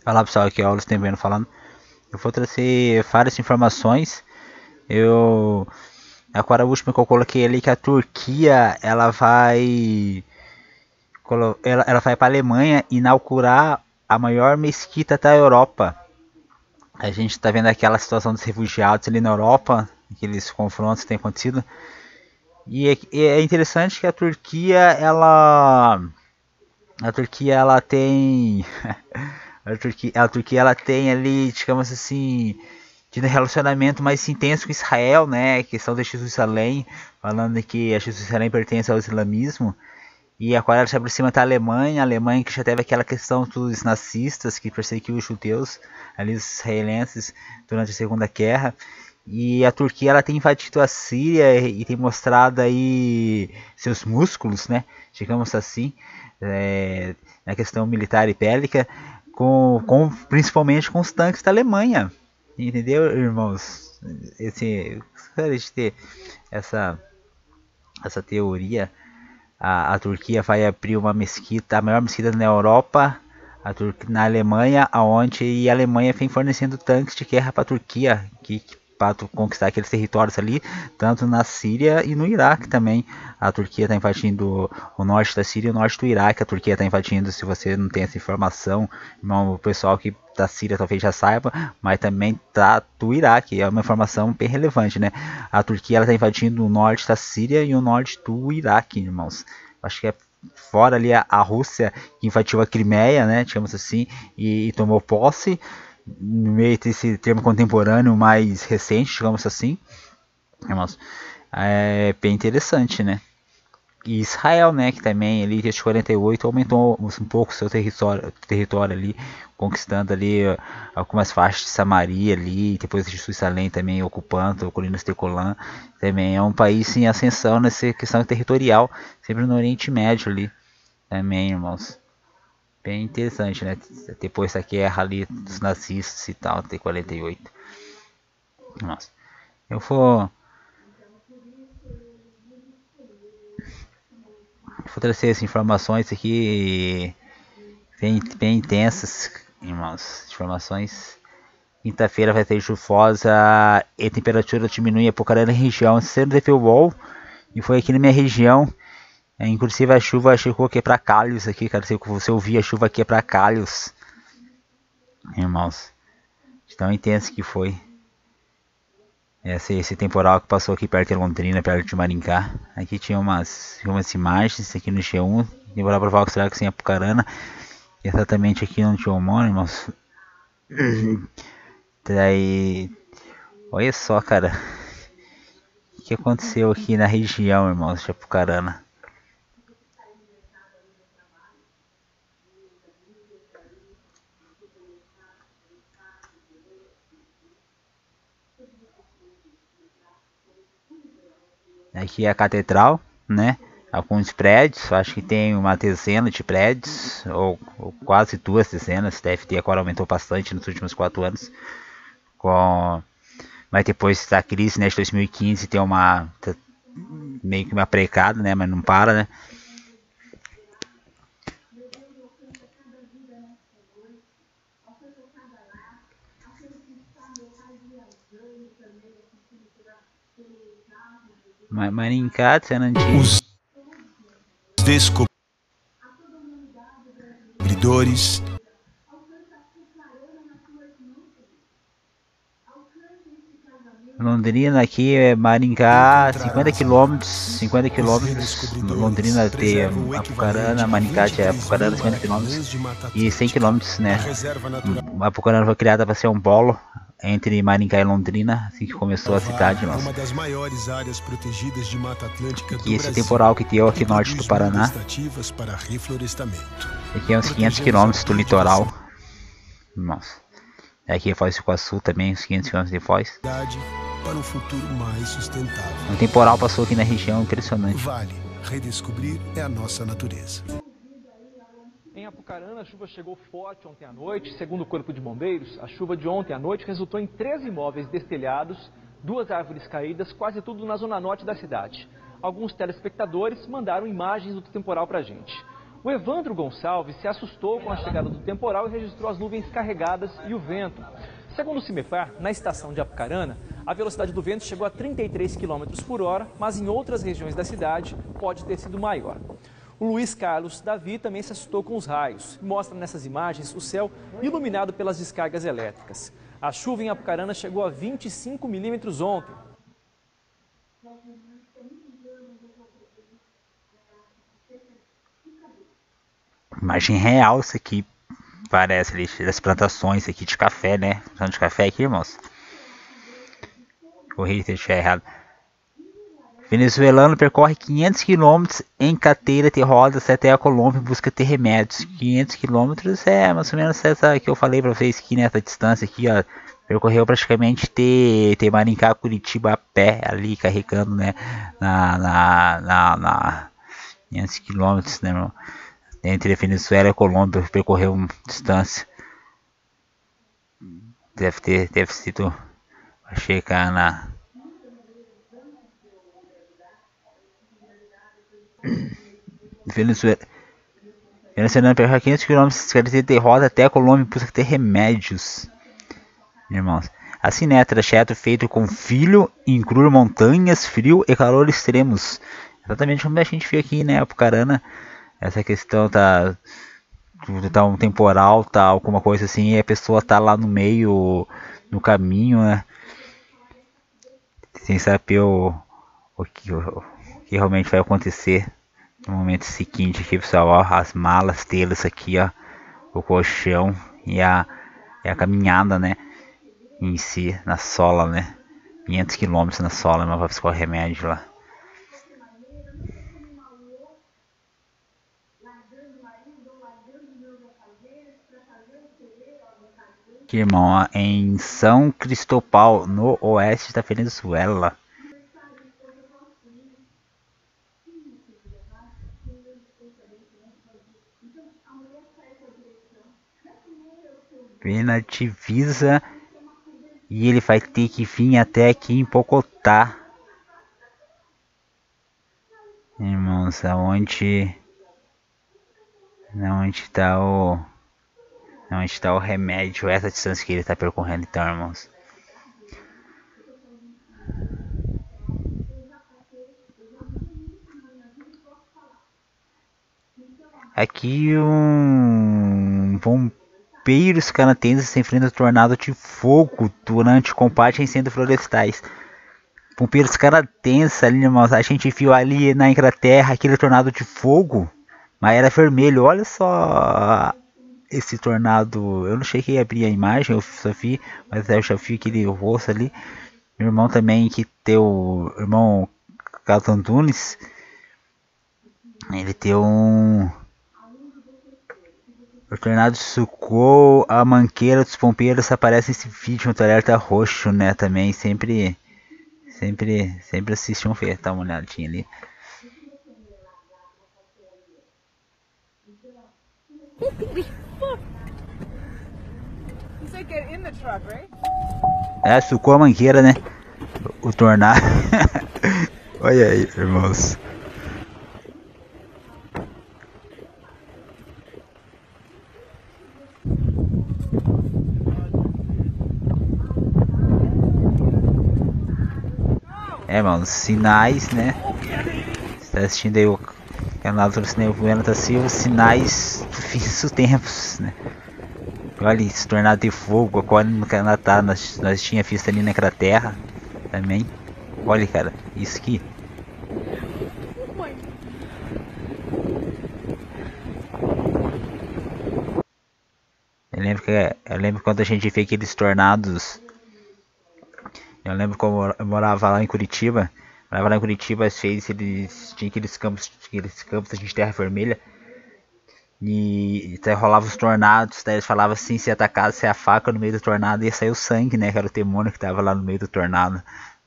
Olá pessoal, aqui é o Luiz Tembeno falando. Eu vou trazer várias informações. Eu Agora a última que eu coloquei ali que a Turquia ela vai para a Alemanha inaugurar a maior mesquita da Europa. A gente está vendo aquela situação dos refugiados ali na Europa, aqueles confrontos que têm acontecido. E é interessante que a Turquia ela tem a Turquia ela tem ali, digamos assim, de relacionamento mais intenso com Israel, né? A questão de Jerusalém, falando que a Jerusalém pertence ao islamismo. E agora ela se aproxima da Alemanha, a Alemanha que já teve aquela questão dos nazistas que perseguiu os judeus, ali os israelenses, durante a Segunda Guerra. E a Turquia ela tem invadido a Síria e tem mostrado aí seus músculos, né? Digamos assim, na questão militar e bélica, principalmente com os tanques da Alemanha. Entendeu, irmãos? A gente ter essa, essa teoria, a Turquia vai abrir uma mesquita, a maior mesquita na Europa, na Alemanha, aonde a Alemanha vem fornecendo tanques de guerra para a Turquia, para conquistar aqueles territórios ali, tanto na Síria e no Iraque também. A Turquia está invadindo o norte da Síria e o norte do Iraque. A Turquia está invadindo, se você não tem essa informação, irmão, o pessoal que da Síria talvez já saiba, mas também tá do Iraque. É uma informação bem relevante, né? A Turquia está invadindo o norte da Síria e o norte do Iraque, irmãos. Acho que é fora ali a Rússia que invadiu a Crimeia, né, digamos assim, e tomou posse no meio desse termo contemporâneo mais recente, digamos assim, irmãos, é bem interessante, né? E Israel, né, que também ali desde 48 aumentou um pouco seu território ali, conquistando ali algumas faixas de Samaria ali, depois de Jerusalém também ocupando, Colinas de Golã, também é um país em ascensão nessa questão territorial, sempre no Oriente Médio ali, também, irmãos. Bem interessante, né? Depois da guerra ali dos nazistas e tal, de 48. Nossa. Eu vou trazer as informações aqui bem intensas, irmãos. Informações. Quinta-feira vai ter chuvosa e a temperatura diminui a pouco na região. Você não teve o UOL e foi aqui na minha região. Inclusive a chuva chegou aqui para Calhos aqui, cara. Se você ouvir a chuva aqui é para Calhos, irmãos. Tão intenso que foi. Esse temporal que passou aqui perto de Londrina, perto de Maringá. Aqui tinha umas imagens aqui no G1. Temporal provável que será que sem Apucarana. Exatamente aqui no tinha irmãos. Daí. Olha só, cara. O que aconteceu aqui na região, irmãos, de Apucarana. Aqui é a catedral, né? Alguns prédios, acho que tem uma dezena de prédios, ou quase duas dezenas, deve ter, agora aumentou bastante nos últimos 4 anos. Mas depois da crise, né, de 2015, tem meio que uma precada, né, mas não para, né? Maringá, Sanandinho. Os descobridores. Londrina aqui é Maringá, 50 quilômetros, 50 quilômetros. Londrina tem Apucarana, Maringá de Apucarana, 50 quilômetros e 100 quilômetros, né? Apucarana foi criada para ser um polo entre Maringá e Londrina, assim que começou a cidade, nossa. É uma das maiores áreas protegidas de Mata Atlântica do e esse temporal que deu aqui norte do Paraná, para reflorestamento. aqui é uns 500 quilômetros do litoral, nossa. Aqui é Foz do Iguaçu também, uns 500 km de Foz. Para um futuro mais sustentável. Um temporal passou aqui na região, impressionante. Vale, redescobrir é a nossa natureza. Em Apucarana, a chuva chegou forte ontem à noite. Segundo o Corpo de Bombeiros, a chuva de ontem à noite resultou em 13 imóveis destelhados, 2 árvores caídas, quase tudo na zona norte da cidade. Alguns telespectadores mandaram imagens do temporal pra gente. O Evandro Gonçalves se assustou com a chegada do temporal e registrou as nuvens carregadas e o vento. Segundo o CIMEPAR, na estação de Apucarana, a velocidade do vento chegou a 33 km por hora, mas em outras regiões da cidade pode ter sido maior. O Luiz Carlos Davi também se assustou com os raios. Mostra nessas imagens o céu iluminado pelas descargas elétricas. A chuva em Apucarana chegou a 25 milímetros ontem. Imagem real isso aqui. Parece ali das plantações aqui de café, né? Plantão de café aqui, irmãos. Corri se estiver errado. Venezuelano percorre 500 km em cadeira de rodas até a Colômbia em busca de remédios. 500 km é mais ou menos essa que eu falei pra vocês aqui, nessa distância aqui, ó. Percorreu praticamente de Maringá a Curitiba a pé ali, carregando, né? 500 km, né, irmão? Entre a Venezuela e a Colômbia, percorreu uma distância. Deve sido chegar na Venezuela percorre 500 km de roda até a Colômbia em busca de remédios, irmãos. Assim, né, trajeto feito com filho, inclui montanhas, frio e calor extremos. Exatamente como a gente viu aqui, né, Apucarana. Essa questão tá um temporal, tá alguma coisa assim, e a pessoa tá lá no meio, no caminho, né, sem saber o que realmente vai acontecer no momento seguinte aqui, pessoal. Ó, as malas deles aqui, ó, o colchão e a caminhada, né, em si, na sola, né, 500 km na sola, mas vai buscar o remédio lá. Aqui, irmão, ó, em São Cristóbal, no oeste da Venezuela. Vem na divisa e ele vai ter que vir até aqui em Bogotá. Irmãos, aonde está o remédio, essa distância que ele está percorrendo, então, irmãos. Aqui bombeiros canadenses se enfrentam tornado de fogo durante combate a incêndios florestais. Bombeiros canadenses ali, irmãos, a gente viu ali na Inglaterra aquele tornado de fogo, mas era vermelho. Olha só esse tornado. Eu não cheguei a abrir a imagem, eu só vi, mas eu já vi aquele rosto ali. Meu irmão também, que tem o irmão Carlos Antunes, ele tem o tornado sucou a mangueira dos bombeiros. Aparece esse vídeo no alerta roxo, né? Também sempre assiste um ver, tá uma olhadinha ali. É, sucou a mangueira, né? O tornado. Olha aí, irmãos. É, mano, sinais, né? Você tá assistindo aí o canal do Cinema Bueno da Silva, sinais do fim dos tempos, né? Olha esse tornado de fogo, agora no Canadá nós tinha visto ali naquela terra também. Olha, cara, isso aqui. Eu lembro quando a gente vê aqueles tornados. Eu lembro como eu morava lá em Curitiba. Às vezes eles tinham aqueles campos de terra vermelha. E até rolava os tornados, daí eles falavam assim, se atacasse a faca no meio do tornado ia sair o sangue, né? Que era o demônio que tava lá no meio do tornado. Não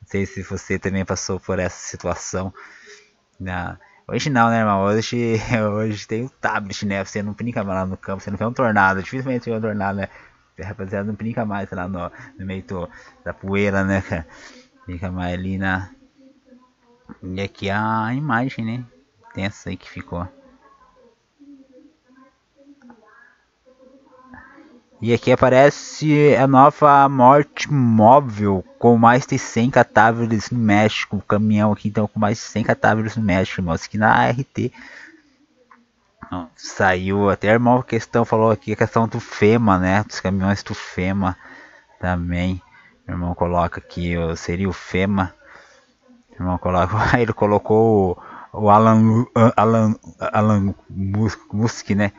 sei se você também passou por essa situação. Hoje não, né, irmão? Hoje tem o tablet, né? Você não brinca mais lá no campo, você não vê um tornado. Dificilmente vê um tornado, né? A rapaziada não brinca mais lá no meio da poeira, né, cara? Brinca mais ali na... E aqui a imagem, né? Tensa aí que ficou. E aqui aparece a nova morte móvel com mais de 100 cadáveres no México. O caminhão aqui então com mais de 100 cadáveres no México, irmãos. Aqui na RT saiu até a irmã questão, falou aqui a questão do FEMA, né? Dos caminhões do FEMA também. O irmão coloca aqui, seria o FEMA. O irmão coloca, ele colocou o Alan Musk, né?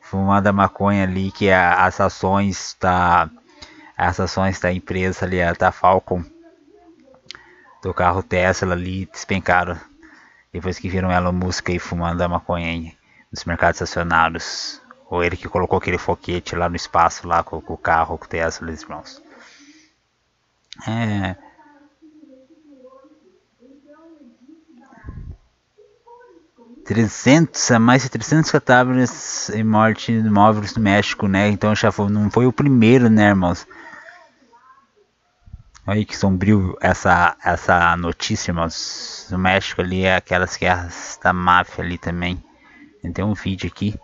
Fumando a maconha ali, que as ações da empresa ali, da Falcon, do carro Tesla ali, despencaram. Depois que viram Elon Musk aí fumando a maconha nos mercados acionários. Ou ele que colocou aquele foguete lá no espaço, lá com o carro, com o Tesla, irmãos. 300, mais de 300 cadáveres em morte móveis no México, né? Então já não foi o primeiro, né, irmãos? Olha aí que sombrio essa notícia, irmãos. No México ali é aquelas guerras da máfia ali também. Tem um vídeo aqui.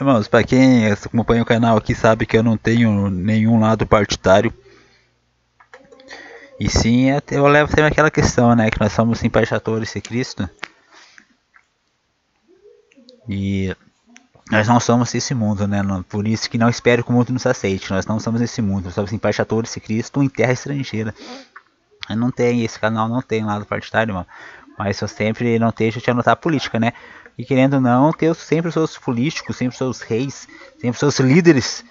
Irmãos, para quem acompanha o canal aqui sabe que eu não tenho nenhum lado partidário. E sim, eu levo sempre aquela questão, né? Que nós somos embaixadores de Cristo. E nós não somos esse mundo, né? Por isso que não espero que o mundo nos aceite. Nós não somos esse mundo. Nós somos embaixadores de Cristo em terra estrangeira. Eu não tenho, esse canal não tem lado partidário, irmão. Mas eu sempre não deixo de anotar a política, né? E querendo ou não, ter sempre os seus políticos, sempre os seus reis, sempre os seus líderes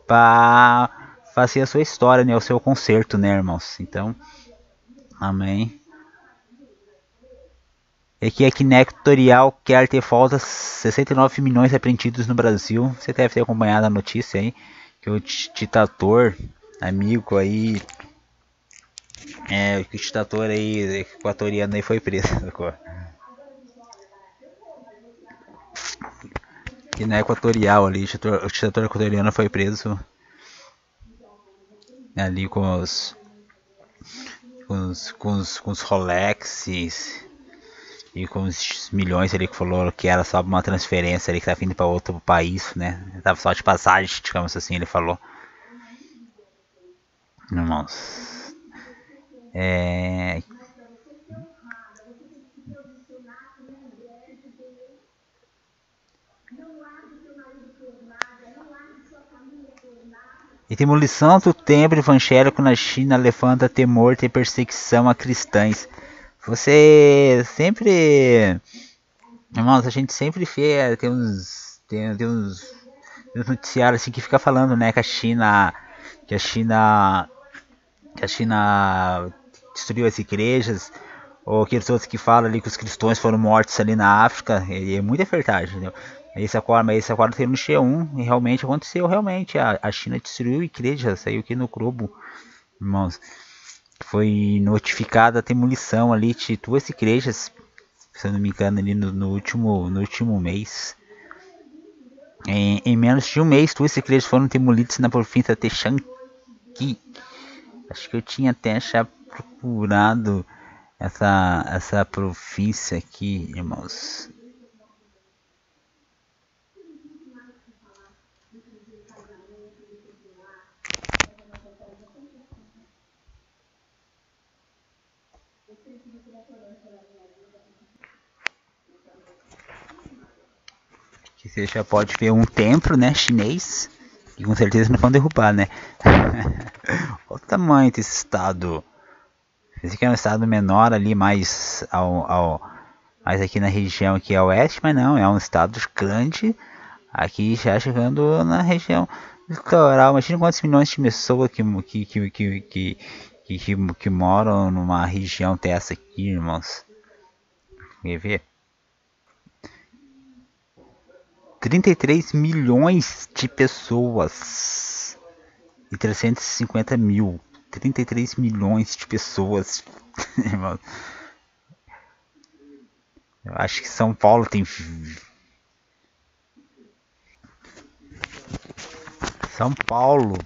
para fazer a sua história, né? O seu concerto, né, irmãos? Então, amém. E aqui a Guiné Equatorial quer ter faltas 69 milhões apreendidos no Brasil. Você deve ter acompanhado a notícia aí, que o ditador, amigo aí, o ditador aí equatoriano aí foi preso. Guiné Equatorial ali, o ditador equatoriano foi preso ali com os Rolexes e com os milhões ali que falou que era só uma transferência ali que tá vindo para outro país, né? Tava só de passagem, digamos assim, ele falou. Irmãos, e demolição do templo evangélico na China levanta temor de perseguição a cristãos. Você sempre, irmãos, a gente sempre vê, tem uns noticiários assim que fica falando, né, que a China destruiu as igrejas, ou aqueles outros que falam ali que os cristãos foram mortos ali na África, e é muita verdade, entendeu? Esse agora tem no G1 e realmente aconteceu, realmente a China destruiu igrejas, saiu aqui no Globo, irmãos. Foi notificada a demolição ali de 2 igrejas, se eu não me engano, ali no último mês. Em menos de um mês, 2 igrejas foram demolidas na província de Shanxi. Acho que eu tinha até já procurado essa província aqui, irmãos. Que você já pode ver um templo, né, chinês, que com certeza não vão derrubar, né? Olha o tamanho desse estado. Esse aqui é um estado menor ali, mais mais aqui na região aqui a oeste, mas não, é um estado grande, aqui já chegando na região litoral. Imagina quantos milhões de pessoas que moram numa região dessa aqui, irmãos. Quer ver? 33 milhões de pessoas e 350 mil. 33 milhões de pessoas Irmão, eu acho que São Paulo tem. São Paulo,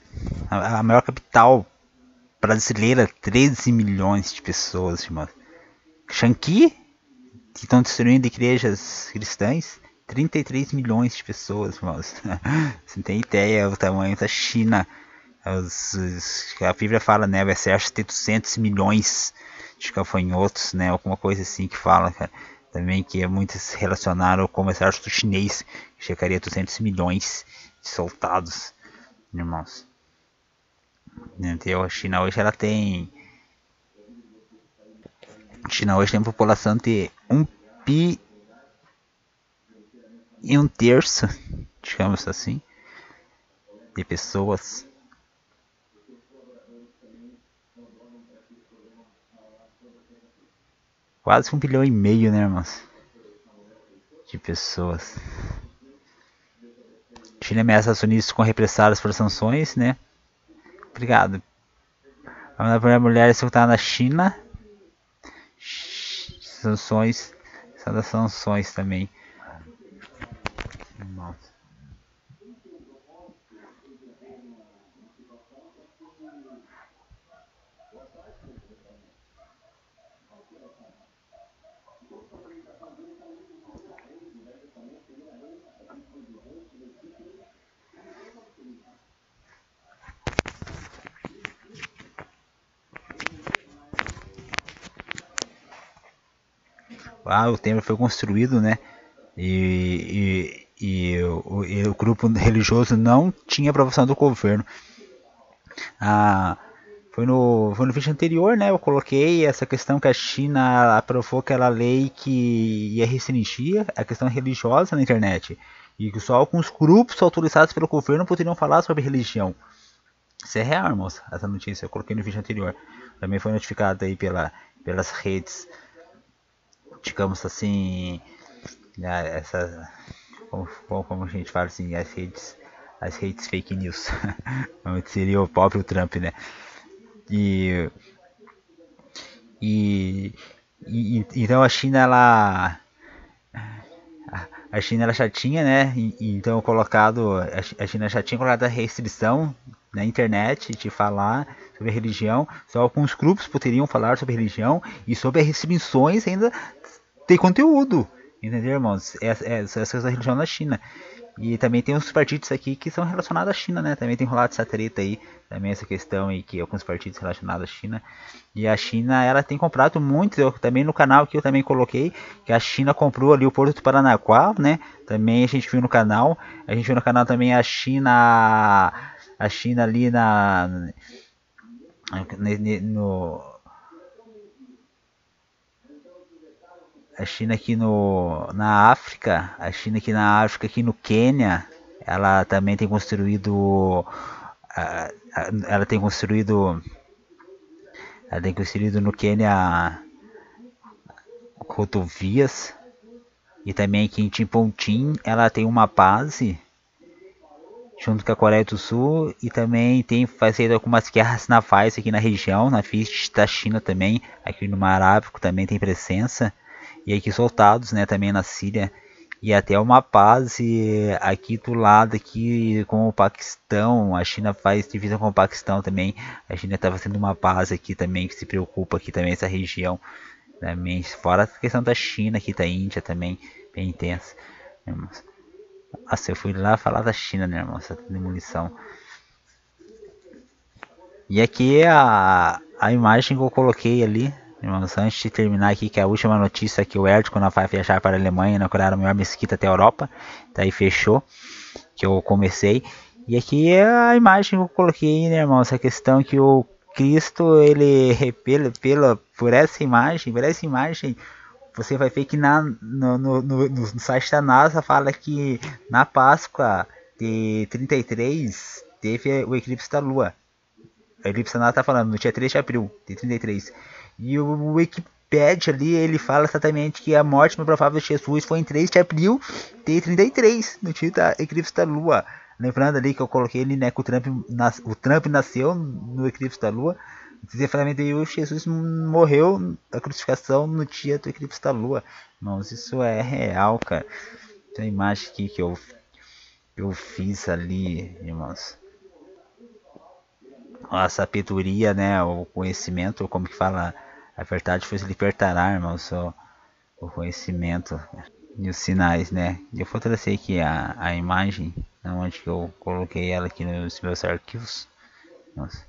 a maior capital brasileira, 13 milhões de pessoas, irmão. Shanqui, que estão destruindo igrejas cristãs, 33 milhões de pessoas, irmãos. Você não tem ideia do tamanho da China. A Bíblia fala, né? O exército tem 200 milhões de gafanhotos, né? Alguma coisa assim que fala, cara. Também que muitos relacionaram com o exército chinês, que chegaria a 200 milhões de soldados, irmãos. Então, a China hoje ela tem. A China hoje tem uma população de 1 bi e 1/3, digamos assim, de pessoas. Quase 1,5 bilhão, né, irmãos? De pessoas. China ameaça os Estados Unidos com represálias por sanções, né? Obrigado. A primeira mulher executada na China. Sanções. São das sanções também. Nossa. O templo foi construído, né? E o grupo religioso não tinha aprovação do governo. Foi no vídeo anterior, né? Eu coloquei essa questão que a China aprovou aquela lei que ia restringir a questão religiosa na internet. E que só alguns grupos autorizados pelo governo poderiam falar sobre religião. Isso é real, irmãos. Essa notícia eu coloquei no vídeo anterior. Também foi notificado aí pelas redes, digamos assim, como a gente fala assim, as redes fake news. Seria o próprio Trump, né? Então a China ela já tinha, né? Então a China já tinha colocado a restrição na internet de falar sobre religião. Só alguns grupos poderiam falar sobre religião e sobre as restrições ainda tem conteúdo, entendeu, irmãos? Essa religião na China. E também tem uns partidos aqui que são relacionados à China, né? Também tem rolado essa treta aí, também essa questão aí que alguns partidos relacionados à China. E a China, ela tem comprado muito, eu também no canal que eu também coloquei, que a China comprou ali o Porto do Paranaguá, né? Também a gente viu no canal também a China ali a China aqui na África, aqui no Quênia, ela também tem construído, ela tem construído no Quênia rodovias, e também aqui em Timpontim ela tem uma base junto com a Coreia do Sul, e também tem feito algumas guerras navais aqui na região, na FIST da China também, aqui no Mar Arábico também tem presença. E aqui soltados, né, também na Síria, e até uma base aqui do lado aqui com o Paquistão. A China faz divisão com o Paquistão também. A China está fazendo uma base aqui também que se preocupa aqui também essa região também, fora a questão da China aqui, da Índia também bem intensa, irmãos. Nossa, eu fui lá falar da China, né, irmão, essa demolição. E aqui a imagem que eu coloquei ali, irmãos, antes de terminar aqui, que é a última notícia, que o Erdogan vai viajar para a Alemanha, inaugurar a maior mesquita até a Europa. Daí fechou, que eu comecei. E aqui é a imagem que eu coloquei, né, irmãos, essa questão que o Cristo, ele, por essa imagem, você vai ver que no site da NASA fala que na Páscoa de 33 teve o eclipse da Lua. O eclipse da NASA está falando no dia 3 de abril de 33. E o Wikipedia ali, ele fala exatamente que a morte mais provável de Jesus foi em 3 de abril de 33, no dia da eclipse da Lua. Lembrando ali que eu coloquei ali, né, que o Trump nasceu no eclipse da Lua. Desenfreamento de Jesus morreu da crucificação no dia do eclipse da lua. Irmãos, isso é real, cara. Tem uma imagem aqui que eu fiz ali, irmãos. A sabedoria, né, o conhecimento, como que fala, a verdade foi se libertará, irmãos, o conhecimento e os sinais, né. Eu vou trazer aqui a imagem, onde eu coloquei ela aqui nos meus arquivos. Nossa.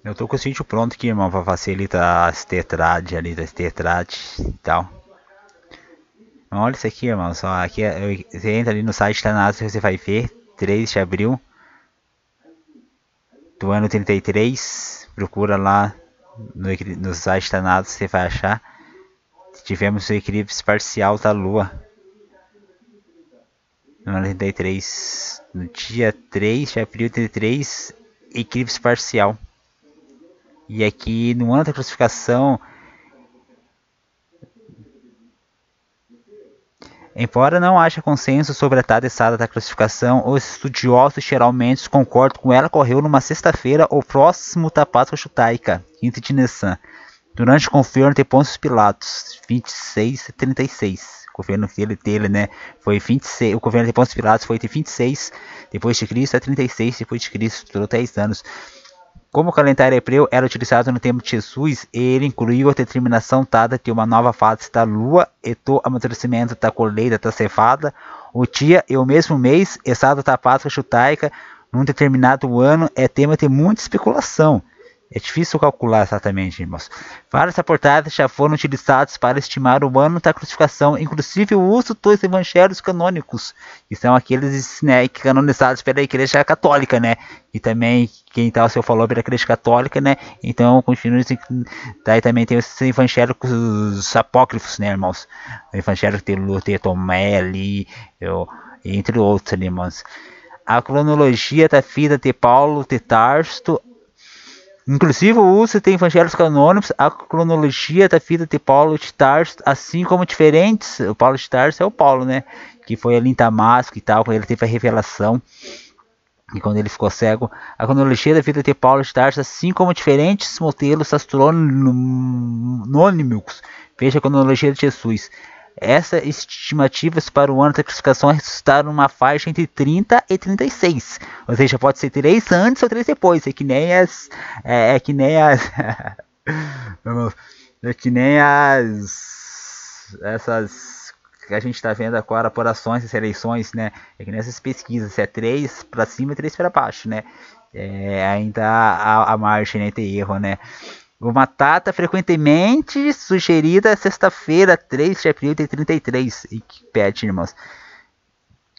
Eu tô com o sítio pronto aqui, irmão, pra facilitar as tetrades ali, das tetrades e tal. Olha isso aqui, irmão, só aqui, você entra ali no site da NASA, você vai ver, 3 de abril do ano 33, procura lá no site da NASA, você vai achar. Tivemos o eclipse parcial da Lua no ano 33, no dia 3 de abril de 33, eclipse parcial. E aqui no ano da crucificação, embora não haja consenso sobre a data exata da crucificação, os estudiosos geralmente concordam com ela ocorreu numa sexta-feira ou próximo da Páscoa judaica, 15 de Nissan, durante o governo de Pôncio Pilatos, 26 e 36. O governo dele, né, foi 26, o governo de Pôncio Pilatos foi de 26 depois de Cristo a 36 depois de Cristo, durou 10 anos. Como o calendário hebreu era utilizado no tempo de Jesus, ele incluiu a determinação dada de uma nova fase da lua e do amadurecimento da colheita da cevada, o dia e o mesmo mês, exato da Páscoa judaica, num determinado ano, é tema de muita especulação. É difícil calcular exatamente, irmãos. Várias reportagens já foram utilizadas para estimar o ano da crucificação, inclusive o uso dos evangelhos canônicos, que são aqueles, né, canonizados pela Igreja Católica, né? E também, quem tal se eu falou pela Igreja Católica, né? Então, continua. Daí também tem os evangélicos apócrifos, né, irmãos? O evangélico de Tomé ali, entre outros, ali, irmãos. A cronologia da vida de Paulo de Tarso. Inclusive o uso de evangelhos canônicos, a cronologia da vida de Paulo de Tarso, assim como diferentes, o Paulo de Tarso é o Paulo, né, que foi ali em Damasco e tal, quando ele teve a revelação, e quando ele ficou cego, a cronologia da vida de Paulo de Tarso, assim como diferentes modelos astronômicos, veja a cronologia de Jesus. Essas estimativas para o ano da crucificação resultaram numa faixa entre 30 e 36. Ou seja, pode ser 3 antes ou 3 depois. É que nem as. É que nem as. É que nem as. Essas. Que a gente está vendo agora, apurações e seleções, né? É que nessas pesquisas, se é 3 para cima e 3 para baixo, né? Ainda há a margem, né, de erro, né? Uma data frequentemente sugerida é sexta-feira, 3 de abril de 33, e que pede, irmãos,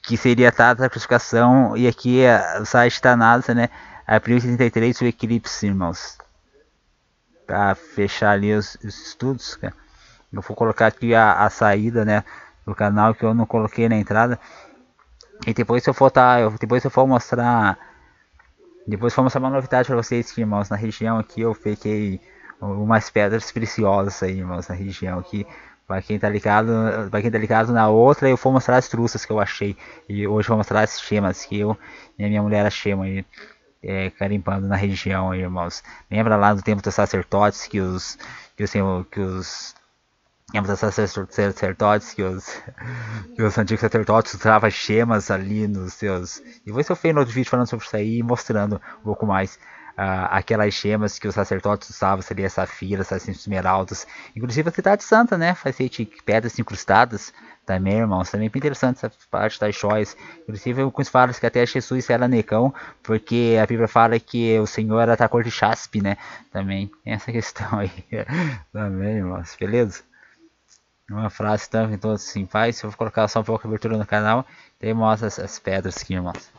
que seria a data da crucificação, e aqui o site da NASA, né, abril de 33, o eclipse, irmãos, para fechar ali os estudos, cara. Eu vou colocar aqui a saída, né, do canal, que eu não coloquei na entrada, e depois eu vou mostrar uma novidade para vocês, irmãos. Na região aqui eu peguei umas pedras preciosas aí, irmãos, na região aqui. Para quem tá ligado na outra, eu vou mostrar as truças que eu achei. E hoje eu vou mostrar as gemas que eu e a minha mulher achamos aí, carimbando na região aí, irmãos. Lembra lá do tempo dos sacerdotes que os sacerdotes, que os antigos sacerdotes usavam gemas ali nos seus. E depois eu fiz no outro vídeo falando sobre isso aí, mostrando um pouco mais aquelas gemas que os sacerdotes usavam, seria safiras, esmeraldas. Inclusive a Cidade Santa, né? Faz de pedras incrustadas também, irmãos. Também é bem interessante essa parte das joias. Inclusive alguns falam que até Jesus era negão, porque a Bíblia fala que o Senhor era da cor de jaspe, né? Também tem essa questão aí. Também, irmãos. Beleza? Uma frase também, então assim, faz. Eu vou colocar só um pouco de abertura no canal. Daí mostra as pedras aqui, irmãos.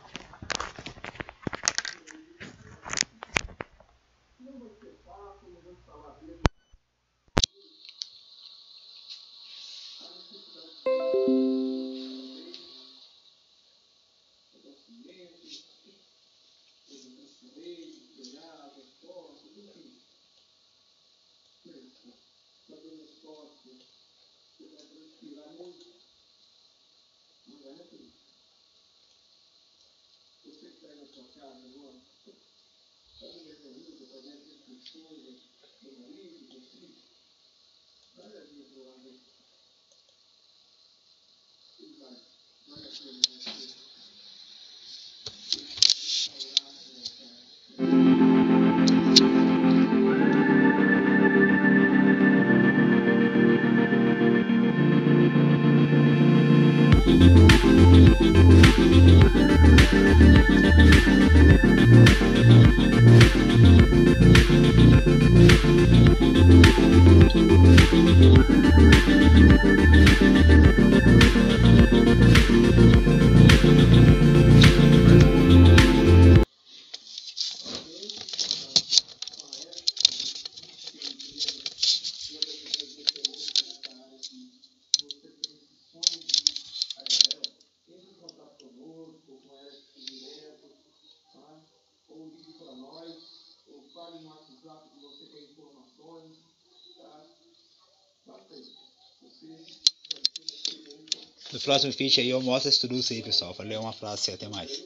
No próximo vídeo aí eu mostro isso tudo aí, pessoal. Valeu, um abraço e até mais.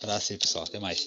Abraço aí, pessoal. Até mais.